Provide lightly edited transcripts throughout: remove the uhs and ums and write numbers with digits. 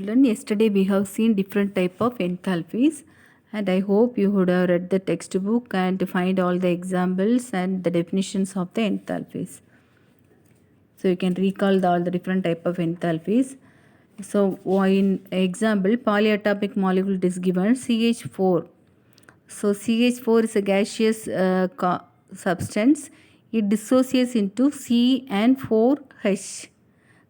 Children, yesterday we have seen different type of enthalpies, and I hope you would have read the textbook and to find all the examples and the definitions of the enthalpies. So you can recall all the different type of enthalpies. So in example, polyatomic molecule is given CH4. So CH4 is a gaseous substance. It dissociates into C and 4H.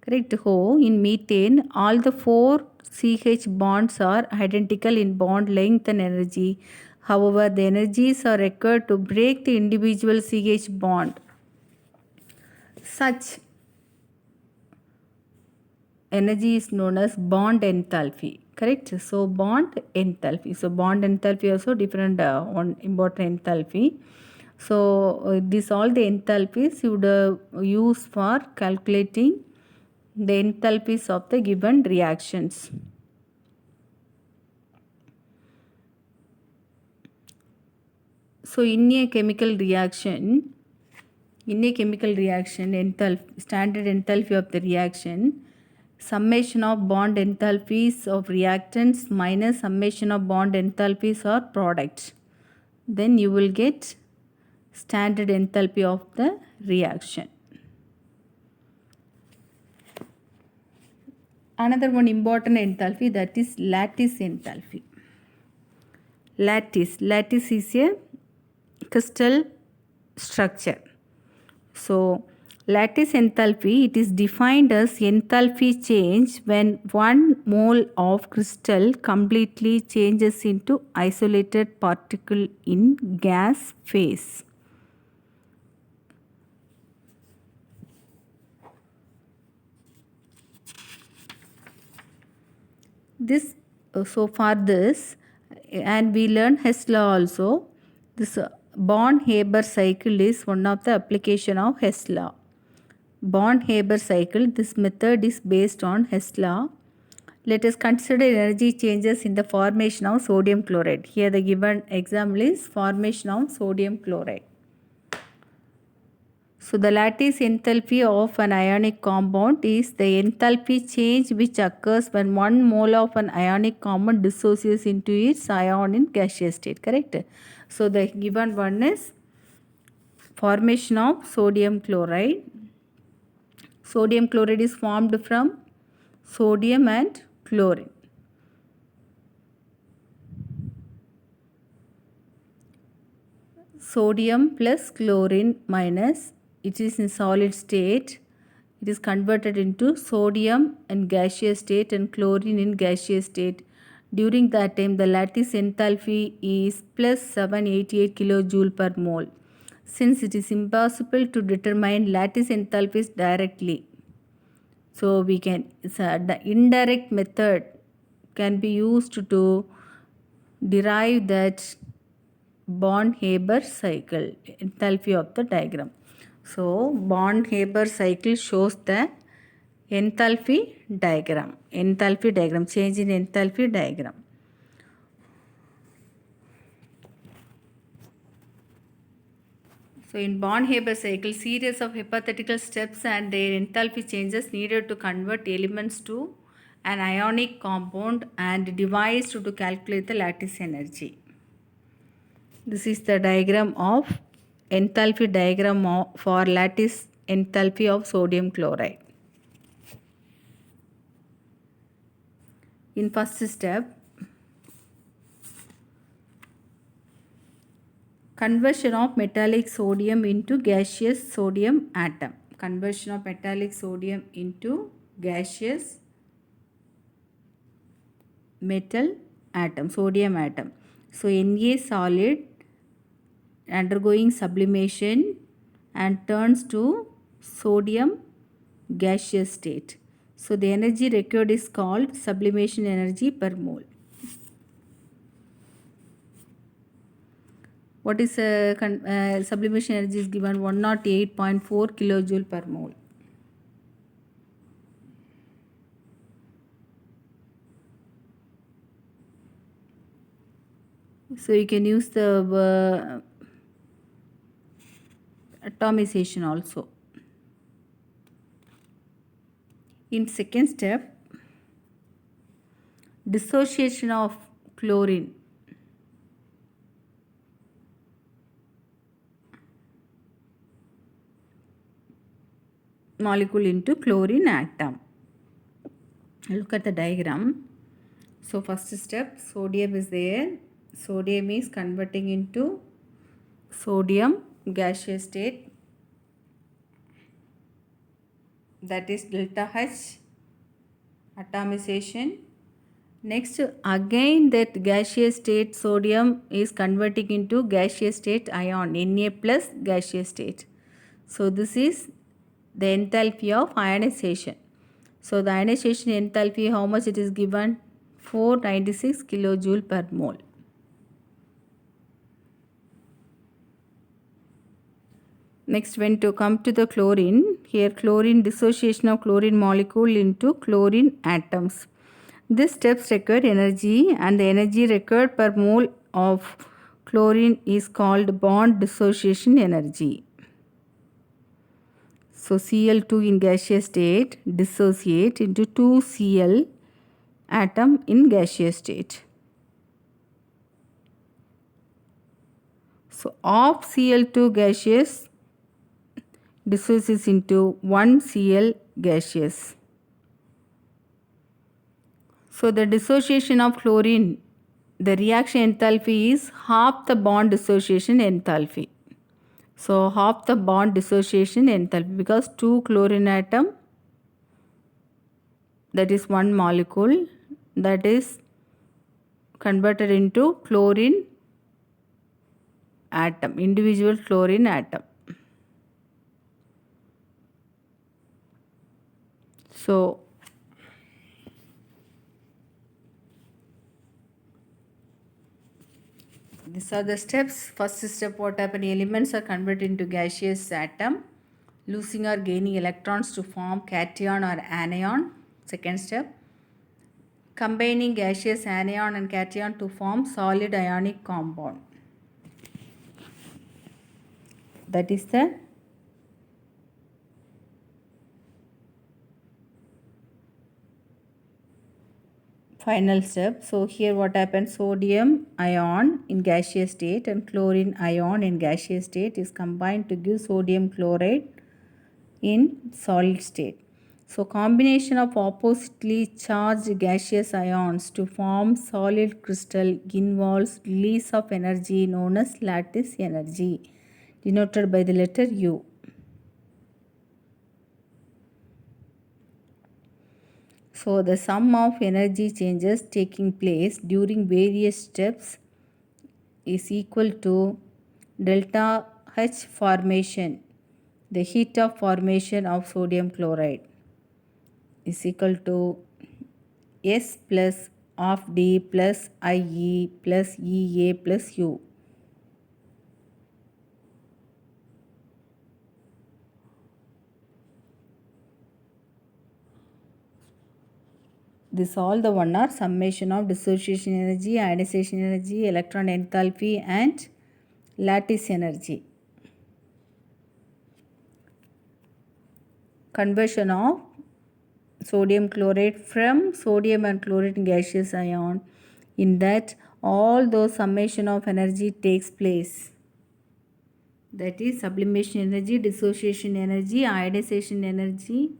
Correct. In methane, all the 4 CH bonds are identical in bond length and energy. However, the energies are required to break the individual CH bond. Such energy is known as bond enthalpy. Correct. So bond enthalpy. So bond enthalpy also different one important enthalpy. So this all the enthalpies you would use for calculating the enthalpies of the given reactions. So in a chemical reaction, standard enthalpy of the reaction, summation of bond enthalpies of reactants minus summation of bond enthalpies or products. Then you will get standard enthalpy of the reaction. Another one important enthalpy, that is lattice enthalpy. Lattice is a crystal structure. So lattice enthalpy, it is defined as enthalpy change when 1 mole of crystal completely changes into isolated particle in gas phase. This so far this, and we learn Hess law also. This Born-Haber cycle is one of the application of Hess law. Born-Haber cycle, this method is based on Hess law. Let us consider energy changes in the formation of sodium chloride. Here the given example is formation of sodium chloride. So the lattice enthalpy of an ionic compound is the enthalpy change which occurs when 1 mole of an ionic compound dissociates into its ion in gaseous state. Correct? So the given one is formation of sodium chloride. Sodium chloride is formed from sodium and chlorine. Sodium plus chlorine minus, it is in solid state. It is converted into sodium in gaseous state and chlorine in gaseous state. During that time, the lattice enthalpy is plus 788 kilojoule per mole. Since it is impossible to determine lattice enthalpies directly, so we can, the indirect method can be used to derive that Born-Haber cycle enthalpy of the diagram. So Born-Haber cycle shows the enthalpy diagram, change in enthalpy diagram. So in Born-Haber cycle, series of hypothetical steps and their enthalpy changes needed to convert elements to an ionic compound and devised to calculate the lattice energy. This is the diagram of enthalpy diagram for lattice enthalpy of sodium chloride. In first step, conversion of metallic sodium into gaseous sodium atom. Conversion of metallic sodium into gaseous metal atom, sodium atom. So Na solid undergoing sublimation and turns to sodium gaseous state. So the energy required is called sublimation energy per mole. What is sublimation energy is given 108.4 kilojoule per mole. So you can use the atomization also. In second step, dissociation of chlorine molecule into chlorine atom. Look at the diagram. So first step, sodium is there. Sodium is converting into sodium gaseous state, that is delta H atomization. Next, again that gaseous state sodium is converting into gaseous state ion, Na plus gaseous state. So this is the enthalpy of ionization. So the ionization enthalpy, how much it is given? 496 kilojoule per mole. Next, when to come to the chlorine, here chlorine, dissociation of chlorine molecule into chlorine atoms. This steps require energy, and the energy required per mole of chlorine is called bond dissociation energy. So Cl2 in gaseous state dissociate into 2Cl atom in gaseous state. So of Cl2 gaseous dissociates into 1Cl gaseous. So the dissociation of chlorine, the reaction enthalpy is half the bond dissociation enthalpy. So half the bond dissociation enthalpy, because 2 chlorine atom, that is one molecule, that is converted into chlorine atom, individual chlorine atom. So these are the steps. First step, what happened? Elements are converted into gaseous atom, losing or gaining electrons to form cation or anion. Second step, combining gaseous anion and cation to form solid ionic compound. That is the final step. So here what happens? Sodium ion in gaseous state and chlorine ion in gaseous state is combined to give sodium chloride in solid state. So combination of oppositely charged gaseous ions to form solid crystal involves release of energy known as lattice energy, denoted by the letter U. So the sum of energy changes taking place during various steps is equal to delta H formation, the heat of formation of sodium chloride, is equal to S plus of D plus IE plus EA plus U. This all the one are summation of dissociation energy, ionization energy, electron enthalpy and lattice energy. Conversion of sodium chloride from sodium and chlorine gaseous ion, in that all those summation of energy takes place. That is sublimation energy, dissociation energy, ionization energy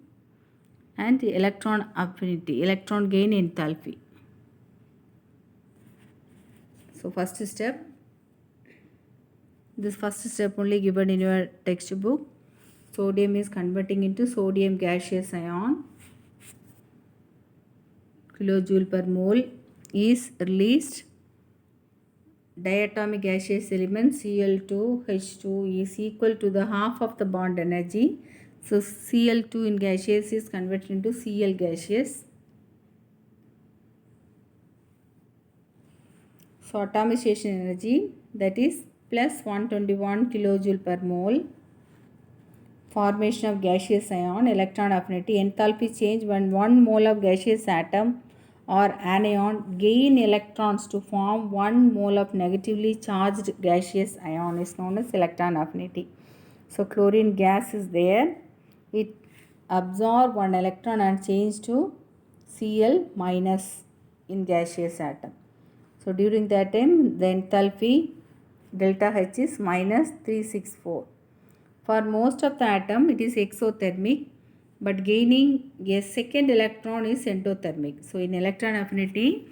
and electron affinity, electron gain enthalpy. So first step, this first step only given in your textbook. Sodium is converting into sodium gaseous ion. Kilojoule per mole is released. Diatomic gaseous element Cl2H2 is equal to the half of the bond energy. So Cl2 in gaseous is converted into Cl gaseous. So atomization energy, that is plus 121 kilojoule per mole. Formation of gaseous ion, electron affinity, enthalpy change when 1 mole of gaseous atom or anion gain electrons to form 1 mole of negatively charged gaseous ion is known as electron affinity. So chlorine gas is there. It absorb 1 electron and change to Cl minus in gaseous atom. So during that time the enthalpy delta H is minus 364. For most of the atom it is exothermic, but gaining a second electron is endothermic. So in electron affinity,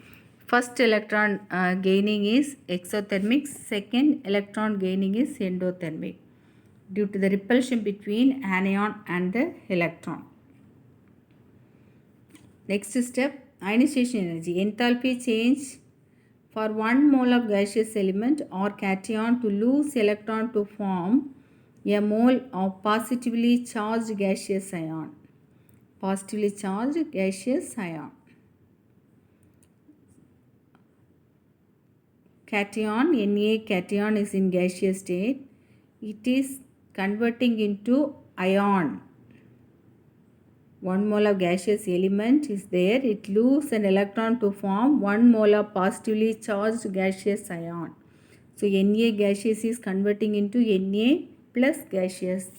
first electron gaining is exothermic, second electron gaining is endothermic due to the repulsion between anion and the electron. Next step, ionization energy. Enthalpy change for 1 mole of gaseous element or cation to lose electron to form a mole of positively charged gaseous ion. Positively charged gaseous ion. Cation, Na cation is in gaseous state. It is converting into ion. 1 mole of gaseous element is there. It loses an electron to form 1 mole of positively charged gaseous ion. So Na gaseous is converting into Na plus gaseous.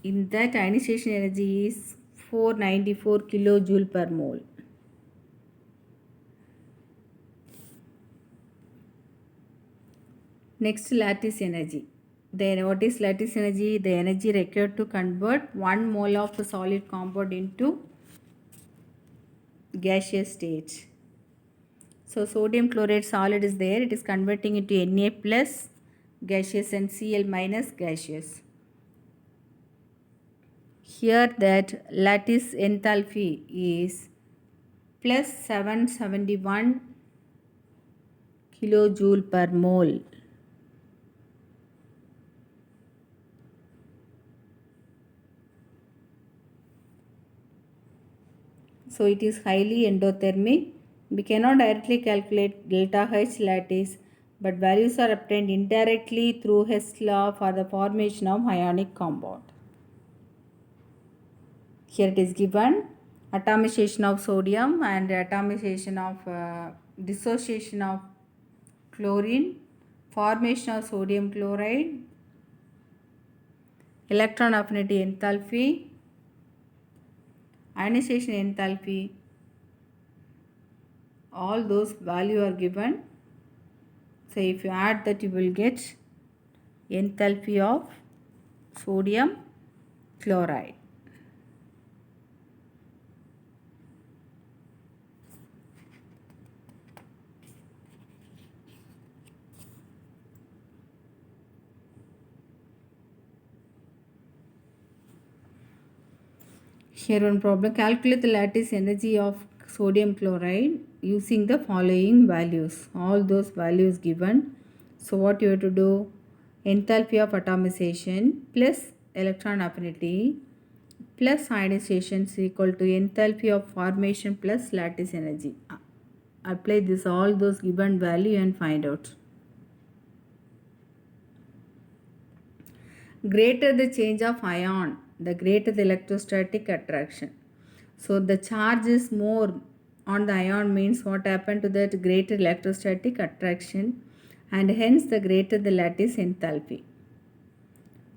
In that, ionization energy is 494 kilojoule per mole. Next, lattice energy. Then what is lattice energy? The energy required to convert 1 mole of the solid compound into gaseous state. So sodium chloride solid is there. It is converting into Na plus gaseous and Cl minus gaseous. Here that lattice enthalpy is plus 771 kilojoule per mole. So it is highly endothermic. We cannot directly calculate delta H lattice, but values are obtained indirectly through Hess law for the formation of ionic compound. Here it is given atomization of sodium and atomization of dissociation of chlorine, formation of sodium chloride, electron affinity enthalpy, ionization enthalpy, all those values are given. So if you add that, you will get enthalpy of sodium chloride. Here one problem, calculate the lattice energy of sodium chloride using the following values. All those values given. So what you have to do, enthalpy of atomization plus electron affinity plus ionization is equal to enthalpy of formation plus lattice energy. Apply this all those given value and find out. Greater the change of ion, the greater the electrostatic attraction. So the charge is more on the ion means what happened to that greater electrostatic attraction, and hence the greater the lattice enthalpy.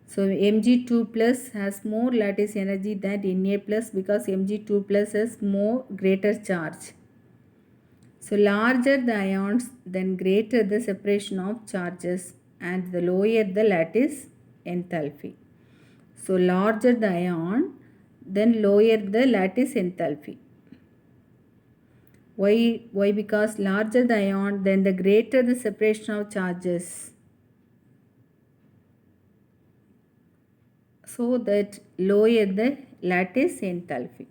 So Mg2 plus has more lattice energy than Na plus because Mg2 plus has more greater charge. So larger the ions, then greater the separation of charges and the lower the lattice enthalpy. So larger the ion, then lower the lattice enthalpy. Why? Because larger the ion, then the greater the separation of charges. So that lower the lattice enthalpy.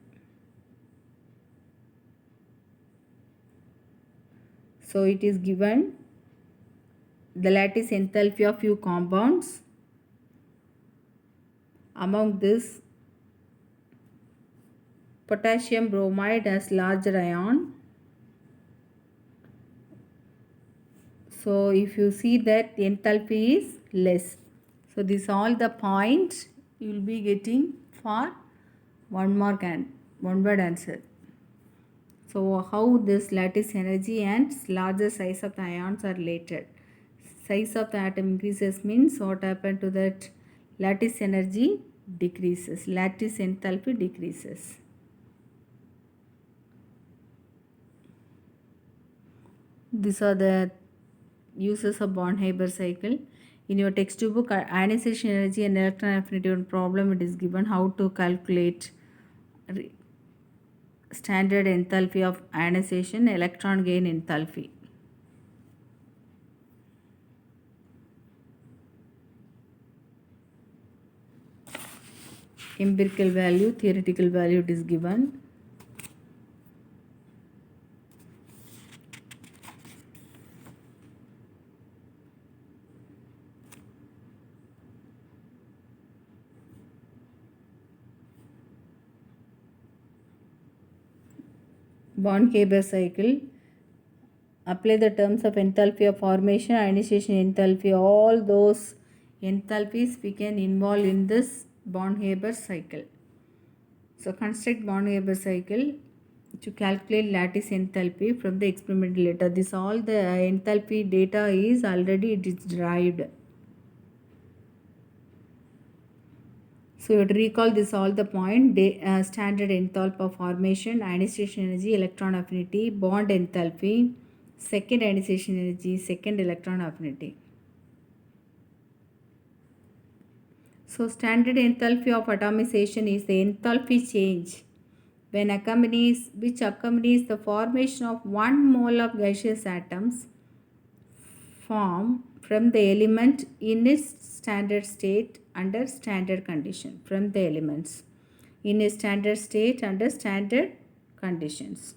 So it is given the lattice enthalpy of few compounds. Among this, potassium bromide has larger ion. So if you see that the enthalpy is less. So these all the points you will be getting for 1 mark and 1 word answer. So how this lattice energy and larger size of the ions are related. Size of the atom increases means what happened to that lattice energy decreases, lattice enthalpy decreases. These are the uses of Born-Haber cycle. In your textbook, ionization energy and electron affinity on problem, it is given how to calculate standard enthalpy of ionization, electron gain enthalpy. Empirical value, theoretical value, it is given. Born-Haber cycle. Apply the terms of enthalpy of formation, ionization enthalpy, all those enthalpies we can involve in this Born-Haber cycle. So construct Born-Haber cycle to calculate lattice enthalpy from the experimental data. This all the enthalpy data is already it is derived. So you have to recall this all the point, standard enthalpy of formation, ionization energy, electron affinity, bond enthalpy, second ionization energy, second electron affinity. So standard enthalpy of atomization is the enthalpy change which accompanies the formation of 1 mole of gaseous atoms form from the element in its standard state under standard condition, from the elements in a standard state under standard conditions.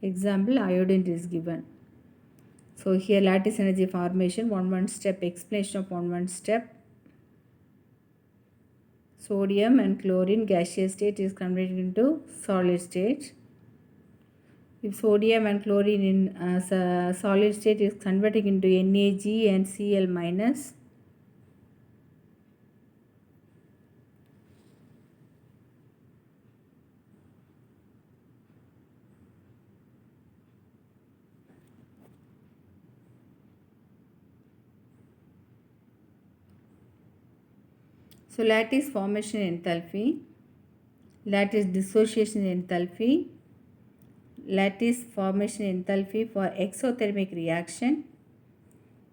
Example, iodine is given. So here lattice energy formation, one step, explanation of one step. Sodium and chlorine gaseous state is converted into solid state. If sodium and chlorine in solid state is converting into Nag and Cl minus, so lattice formation enthalpy, lattice dissociation enthalpy, lattice formation enthalpy for exothermic reaction.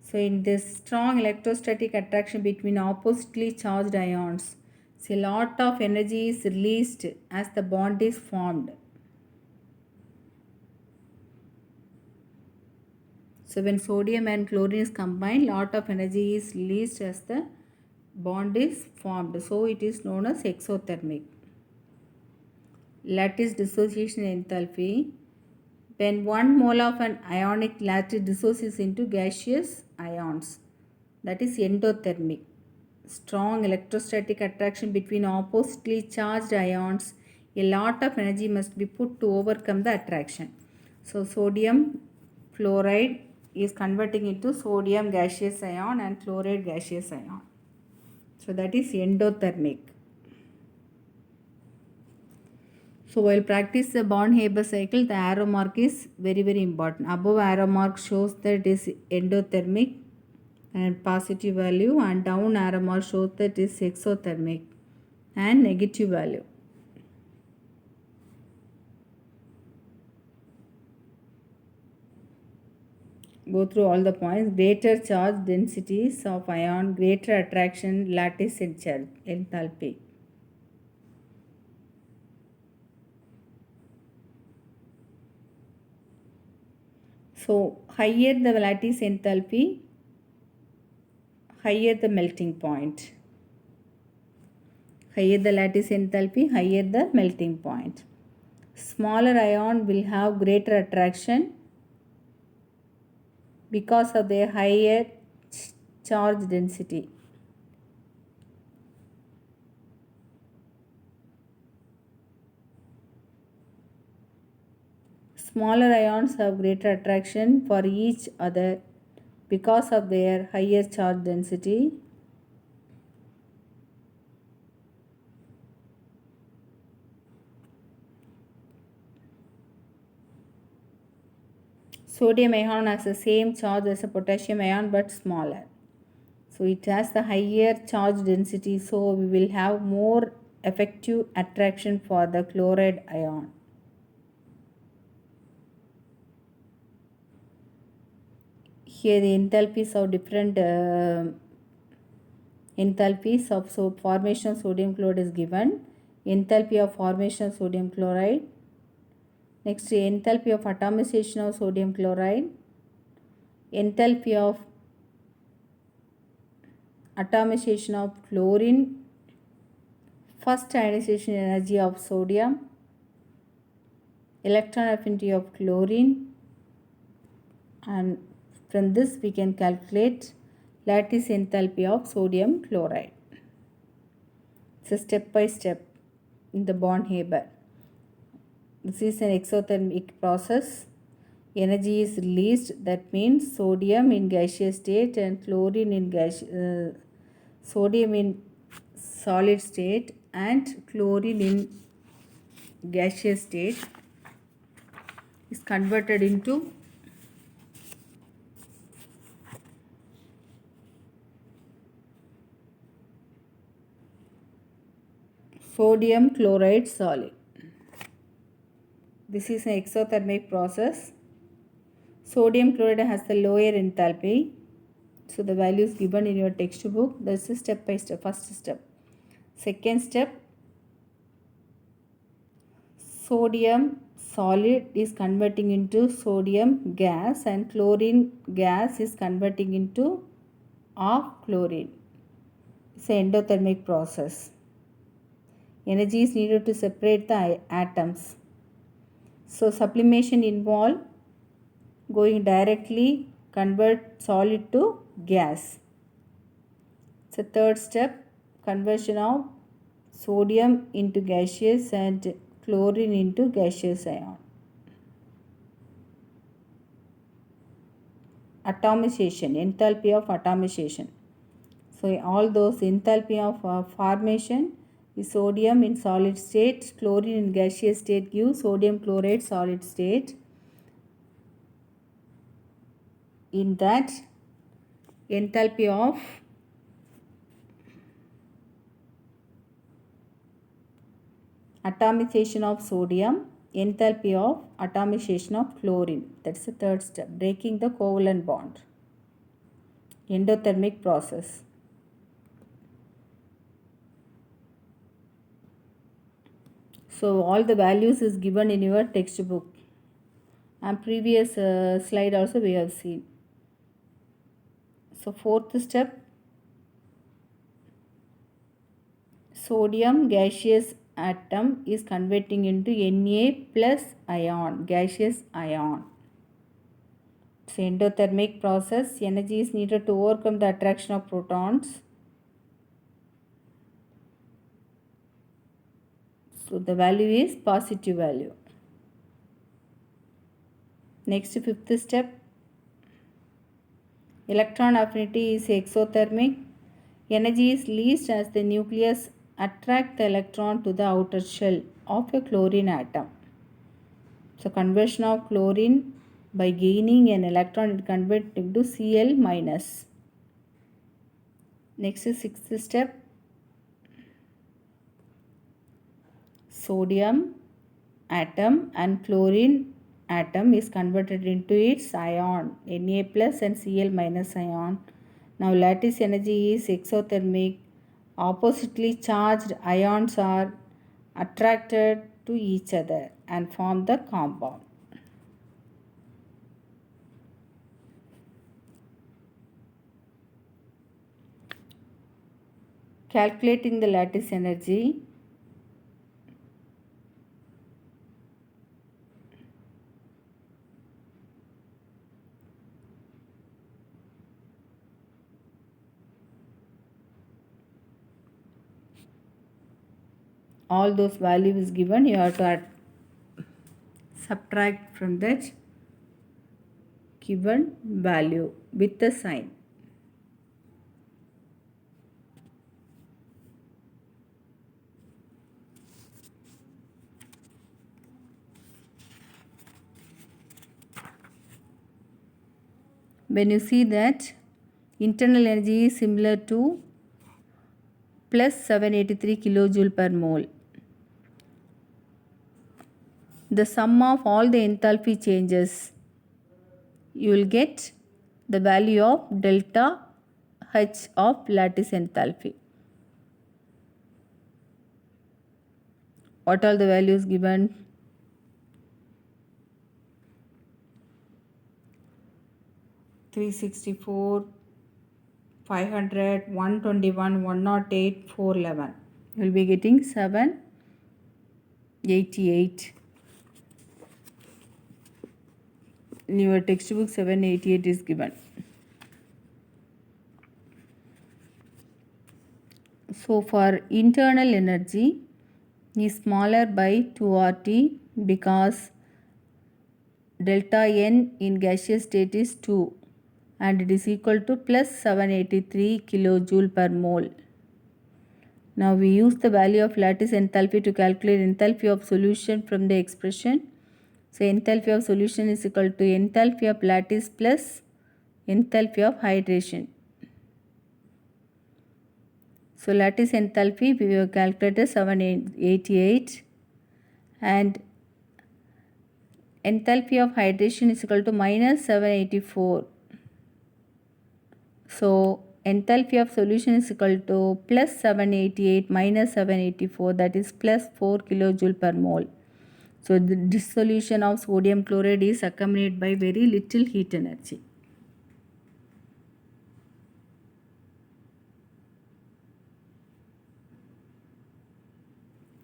So in this strong electrostatic attraction between oppositely charged ions, so a lot of energy is released as the bond is formed. So when sodium and chlorine is combined, lot of energy is released as the bond is formed. So it is known as exothermic. Lattice dissociation enthalpy. When 1 mole of an ionic lattice dissociates into gaseous ions, that is endothermic. Strong electrostatic attraction between oppositely charged ions, a lot of energy must be put to overcome the attraction. So sodium fluoride is converting into sodium gaseous ion and chloride gaseous ion. So that is endothermic. So while practice the Born-Haber cycle, the arrow mark is very important. Above arrow mark shows that it is endothermic and positive value, and down arrow mark shows that it is exothermic and negative value. Go through all the points. Greater charge densities of ion, greater attraction, lattice enthalpy. So higher the lattice enthalpy, higher the melting point. Higher the lattice enthalpy, higher the melting point. Smaller ion will have greater attraction because of their higher charge density. Smaller ions have greater attraction for each other because of their higher charge density. Sodium ion has the same charge as a potassium ion but smaller. So it has the higher charge density, so we will have more effective attraction for the chloride ion. Here the enthalpies of different enthalpies of formation of sodium chloride is given. Enthalpy of formation of sodium chloride. Next, enthalpy of atomization of sodium chloride. Enthalpy of atomization of chlorine. First ionization energy of sodium. Electron affinity of chlorine, and from this we can calculate lattice enthalpy of sodium chloride. It's a step by step in the Born-Haber. This is an exothermic process. Energy is released, that means sodium in gaseous state and chlorine in sodium in solid state and chlorine in gaseous state is converted into sodium chloride solid. This is an exothermic process. Sodium chloride has the lower enthalpy. So the value is given in your textbook. This is step by step. First step. Second step, sodium solid is converting into sodium gas and chlorine gas is converting into of chlorine. It's an endothermic process. Energy is needed to separate the atoms. So sublimation involve going directly convert solid to gas. It's a third step, conversion of sodium into gaseous and chlorine into gaseous ion. Atomization, enthalpy of atomization. So all those enthalpy of formation is sodium in solid state, chlorine in gaseous state gives sodium chloride solid state. In that, enthalpy of atomization of sodium, enthalpy of atomization of chlorine. That's the third step, breaking the covalent bond. Endothermic process. So all the values is given in your textbook, and previous slide also we have seen. So fourth step, sodium gaseous atom is converting into Na plus ion, gaseous ion. It's endothermic process. Energy is needed to overcome the attraction of protons. So the value is positive value. Next, fifth step, electron affinity is exothermic. Energy is released as the nucleus attract the electron to the outer shell of a chlorine atom. So conversion of chlorine by gaining an electron, it converts into Cl minus. Next is sixth step, sodium atom and chlorine atom is converted into its ion, Na plus and Cl minus ion. Now lattice energy is exothermic. Oppositely charged ions are attracted to each other and form the compound. Calculating the lattice energy. All those values given, you have to subtract from that given value with the sign. When you see that internal energy is similar to plus 783 kilojoule per mole, the sum of all the enthalpy changes, you will get the value of delta H of lattice enthalpy. What are the values given? Three 364, 500, 121, 108, 411. You will be getting 788. In your textbook 788 is given. So for internal energy is smaller by 2RT because delta N in gaseous state is 2 and it is equal to plus 783 kilojoule per mole. Now we use the value of lattice enthalpy to calculate enthalpy of solution from the expression. So enthalpy of solution is equal to enthalpy of lattice plus enthalpy of hydration. So lattice enthalpy we have calculated 788 and enthalpy of hydration is equal to minus 784. So enthalpy of solution is equal to plus 788 minus 784, that is plus 4 kilojoule per mole. So the dissolution of sodium chloride is accompanied by very little heat energy.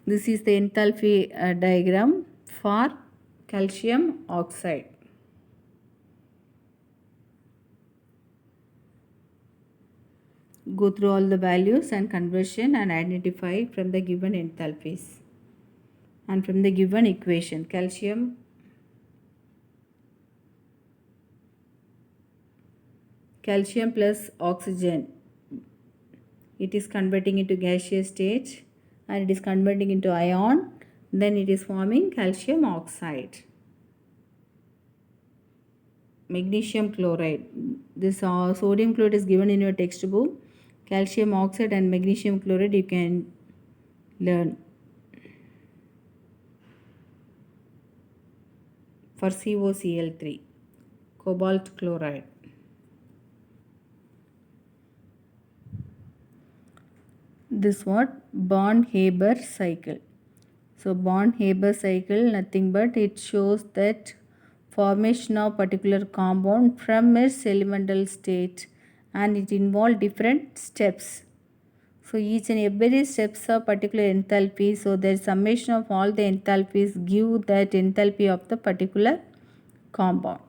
This is the enthalpy diagram for calcium oxide. Go through all the values and conversion and identify from the given enthalpies and from the given equation. Calcium plus oxygen, it is converting into gaseous state and it is converting into ion, then it is forming calcium oxide. Magnesium chloride, this sodium chloride is given in your textbook. Calcium oxide and magnesium chloride you can learn. For COCl3, cobalt chloride. This what? Born-Haber cycle. So Born-Haber cycle, nothing but it shows that formation of particular compound from its elemental state, and it involves different steps. So each and every steps of particular enthalpy, so the summation of all the enthalpies give that enthalpy of the particular compound.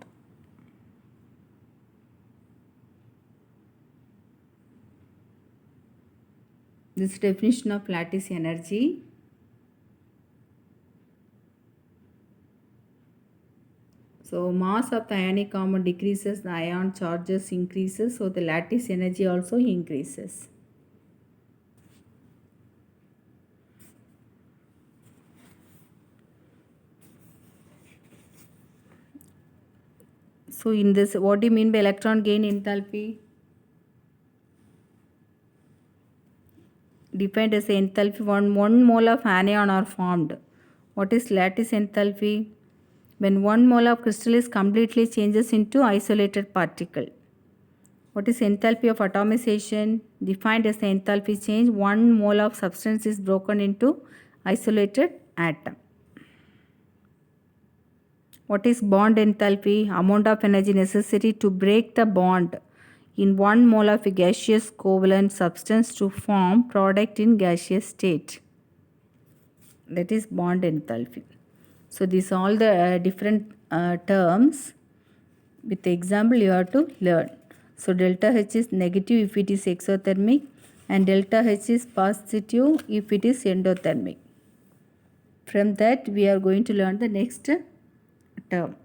This definition of lattice energy. So mass of the ionic compound decreases, the ion charges increases, so the lattice energy also increases. So in this, what do you mean by electron gain enthalpy? Defined as the enthalpy when 1 mole of anion are formed. What is lattice enthalpy? When 1 mole of crystal is completely changes into isolated particle. What is enthalpy of atomization? Defined as the enthalpy change, 1 mole of substance is broken into isolated atom. What is bond enthalpy? Amount of energy necessary to break the bond in 1 mole of a gaseous covalent substance to form product in gaseous state. That is bond enthalpy. So these all the different terms. With the example you have to learn. So delta H is negative if it is exothermic and delta H is positive if it is endothermic. From that we are going to learn the next term.